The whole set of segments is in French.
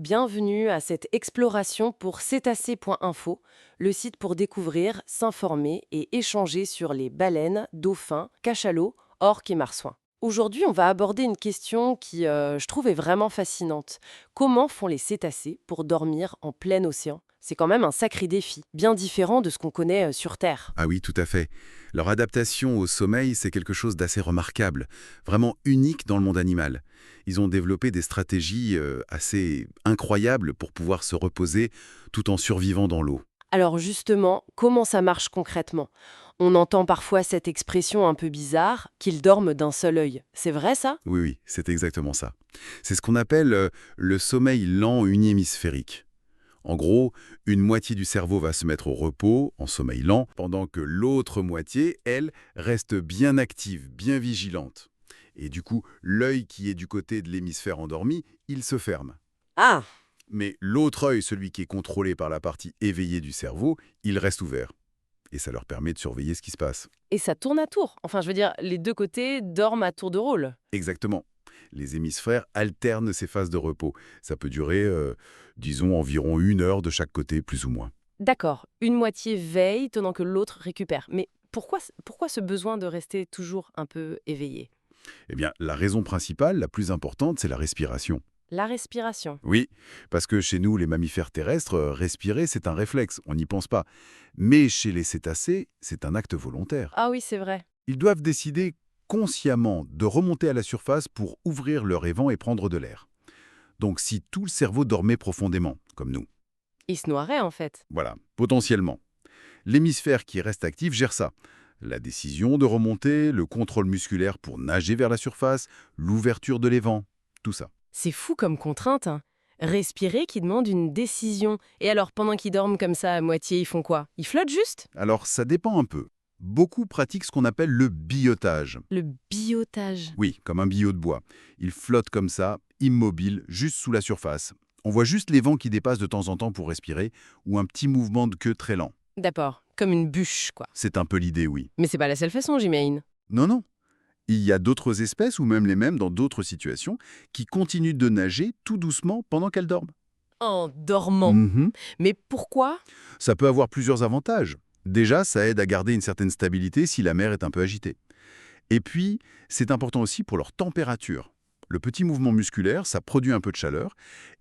Bienvenue à cette exploration pour cétacé.info, le site pour découvrir, s'informer et échanger sur les baleines, dauphins, cachalots, orques et marsouins. Aujourd'hui, on va aborder une question qui, je trouve, est vraiment fascinante. Comment font les cétacés pour dormir en plein océan? C'est quand même un sacré défi, bien différent de ce qu'on connaît sur Terre. Ah oui, tout à fait. Leur adaptation au sommeil, c'est quelque chose d'assez remarquable, vraiment unique dans le monde animal. Ils ont développé des stratégies assez incroyables pour pouvoir se reposer tout en survivant dans l'eau. Alors justement, comment ça marche concrètement? On entend parfois cette expression un peu bizarre, qu'ils dorment d'un seul œil. C'est vrai ça? Oui, oui, c'est exactement ça. C'est ce qu'on appelle le sommeil lent unihémisphérique. En gros, une moitié du cerveau va se mettre au repos, en sommeil lent, pendant que l'autre moitié, elle, reste bien active, bien vigilante. Et du coup, l'œil qui est du côté de l'hémisphère endormi, il se ferme. Ah, Mais l'autre œil, celui qui est contrôlé par la partie éveillée du cerveau, il reste ouvert. Et ça leur permet de surveiller ce qui se passe. et ça tourne à tour. Enfin, je veux dire, les deux côtés dorment à tour de rôle. Exactement. Les hémisphères alternent ces phases de repos. Ça peut durer, disons, environ 1 heure de chaque côté, plus ou moins. D'accord, une moitié veille tandis que l'autre récupère. Mais pourquoi ce besoin de rester toujours un peu éveillé? Eh bien, la raison principale, la plus importante, c'est la respiration. La respiration. Oui, parce que chez nous, les mammifères terrestres, respirer, c'est un réflexe, on n'y pense pas. Mais chez les cétacés, c'est un acte volontaire. Ah oui, c'est vrai. Ils doivent décider consciemment de remonter à la surface pour ouvrir leur évent et prendre de l'air. Donc si tout le cerveau dormait profondément, comme nous, Ils se noieraient en fait. voilà, potentiellement. L'hémisphère qui reste actif gère ça. La décision de remonter, le contrôle musculaire pour nager vers la surface, l'ouverture de l'évent, tout ça. C'est fou comme contrainte, hein. Respirer qui demande une décision. Et alors, pendant qu'ils dorment comme ça à moitié, ils font quoi? Ils flottent juste? Alors ça dépend un peu. Beaucoup pratiquent ce qu'on appelle le biotage. Le biotage. Oui, comme un billot de bois. Ils flottent comme ça, immobiles, juste sous la surface. On voit juste les vents qui dépassent de temps en temps pour respirer, ou un petit mouvement de queue très lent. D'accord, comme une bûche, quoi. C'est un peu l'idée, oui. Mais c'est pas la seule façon, j'imagine. Non, non. Il y a d'autres espèces, ou même les mêmes dans d'autres situations, qui continuent de nager tout doucement pendant qu'elles dorment. En dormant. Mhm. Mais pourquoi? Ça peut avoir plusieurs avantages. Déjà, ça aide à garder une certaine stabilité si la mer est un peu agitée. Et puis, c'est important aussi pour leur température. Le petit mouvement musculaire, ça produit un peu de chaleur,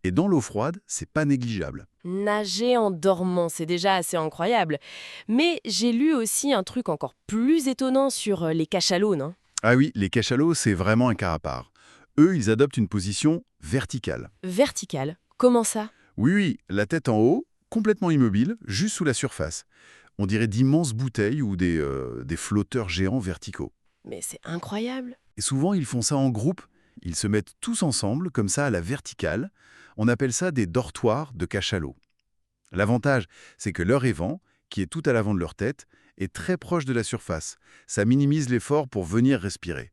et dans l'eau froide, c'est pas négligeable. Nager en dormant, c'est déjà assez incroyable. Mais j'ai lu aussi un truc encore plus étonnant sur les cachalots, non? Ah oui, les cachalots, c'est vraiment un cas à part. Eux, ils adoptent une position verticale. Vertical. Comment ça? Oui, oui, la tête en haut, complètement immobile, juste sous la surface. On dirait d'immenses bouteilles ou des flotteurs géants verticaux. Mais c'est incroyable. Et souvent, ils font ça en groupe. Ils se mettent tous ensemble, comme ça, à la verticale. On appelle ça des dortoirs de cachalots. L'avantage, c'est que leur évent, qui est tout à l'avant de leur tête, est très proche de la surface. Ça minimise l'effort pour venir respirer.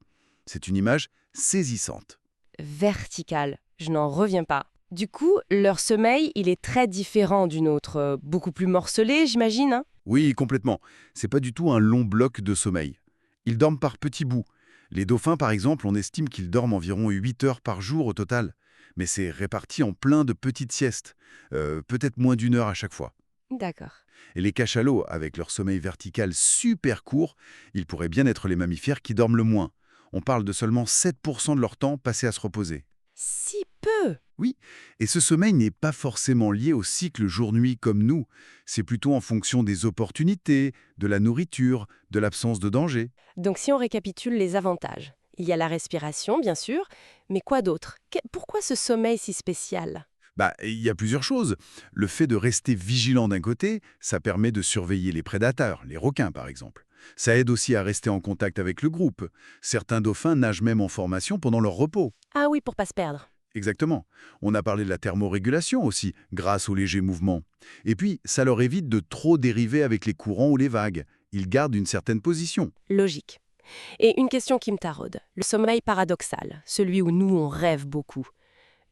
C'est une image saisissante. Vertical. Je n'en reviens pas. Du coup, leur sommeil, il est très différent d'une autre, beaucoup plus morcelé, j'imagine, hein? Oui, complètement. C'est pas du tout un long bloc de sommeil. Ils dorment par petits bouts. Les dauphins, par exemple, on estime qu'ils dorment environ 8 heures par jour au total. Mais c'est réparti en plein de petites siestes, peut-être moins d'1 heure à chaque fois. D'accord. Et les cachalots, avec leur sommeil vertical super court, ils pourraient bien être les mammifères qui dorment le moins. On parle de seulement 7% de leur temps passé à se reposer. Si peu! Oui, et ce sommeil n'est pas forcément lié au cycle jour-nuit comme nous. C'est plutôt en fonction des opportunités, de la nourriture, de l'absence de danger. Donc si on récapitule les avantages, il y a la respiration, bien sûr, mais quoi d'autre? Pourquoi ce sommeil si spécial? Il y a plusieurs choses. Le fait de rester vigilant d'un côté, ça permet de surveiller les prédateurs, les requins par exemple. Ça aide aussi à rester en contact avec le groupe. Certains dauphins nagent même en formation pendant leur repos. Ah oui, pour pas se perdre. Exactement. On a parlé de la thermorégulation aussi, grâce aux légers mouvements. Et puis, ça leur évite de trop dériver avec les courants ou les vagues. Ils gardent une certaine position. Logique. Et une question qui me taraude. Le sommeil paradoxal, celui où nous on rêve beaucoup.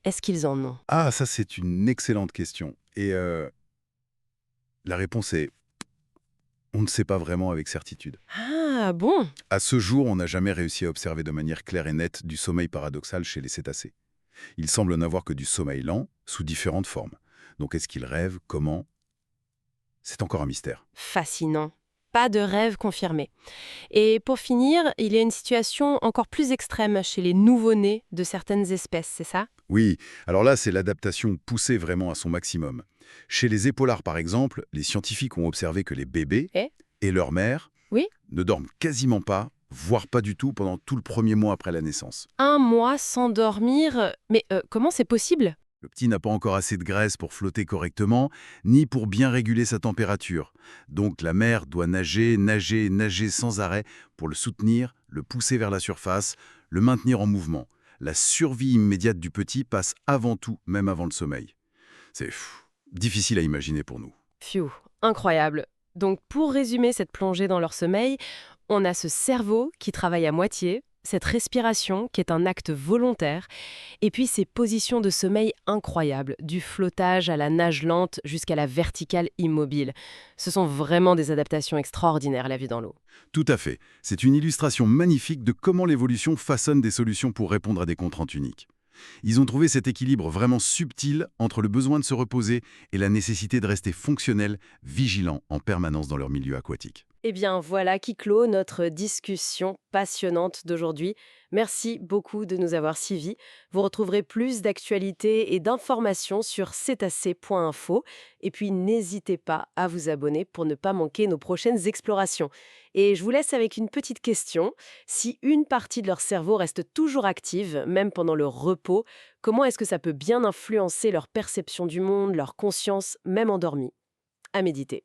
Est-ce qu'ils en ont? Ah, ça c'est une excellente question. Et la réponse est, on ne sait pas vraiment avec certitude. Ah bon? À ce jour, on n'a jamais réussi à observer de manière claire et nette du sommeil paradoxal chez les cétacés. Ils semblent n'avoir que du sommeil lent, sous différentes formes. Donc est-ce qu'ils rêvent? Comment? C'est encore un mystère. Fascinant. Pas de rêve confirmé. Et pour finir, il y a une situation encore plus extrême chez les nouveau-nés de certaines espèces, c'est ça? Oui, alors là, c'est l'adaptation poussée vraiment à son maximum. Chez les épaulards, par exemple, les scientifiques ont observé que les bébés Eh? et leur mère Oui? ne dorment quasiment pas, voire pas du tout, pendant tout le premier mois après la naissance. 1 mois sans dormir. Mais comment c'est possible? Le petit n'a pas encore assez de graisse pour flotter correctement, ni pour bien réguler sa température. Donc la mère doit nager, nager, nager sans arrêt pour le soutenir, le pousser vers la surface, le maintenir en mouvement. La survie immédiate du petit passe avant tout, même avant le sommeil. C'est difficile à imaginer pour nous. Phew, incroyable. Donc pour résumer cette plongée dans leur sommeil, on a ce cerveau qui travaille à moitié, cette respiration qui est un acte volontaire, et puis ces positions de sommeil incroyables, du flottage à la nage lente jusqu'à la verticale immobile. Ce sont vraiment des adaptations extraordinaires, la vie dans l'eau. Tout à fait. C'est une illustration magnifique de comment l'évolution façonne des solutions pour répondre à des contraintes uniques. Ils ont trouvé cet équilibre vraiment subtil entre le besoin de se reposer et la nécessité de rester fonctionnel, vigilant en permanence dans leur milieu aquatique. Eh bien, voilà qui clôt notre discussion passionnante d'aujourd'hui. Merci beaucoup de nous avoir suivis. Vous retrouverez plus d'actualités et d'informations sur cetacé.info. Et puis, n'hésitez pas à vous abonner pour ne pas manquer nos prochaines explorations. Et je vous laisse avec une petite question. Si une partie de leur cerveau reste toujours active, même pendant le repos, comment est-ce que ça peut bien influencer leur perception du monde, leur conscience, même endormie? À méditer.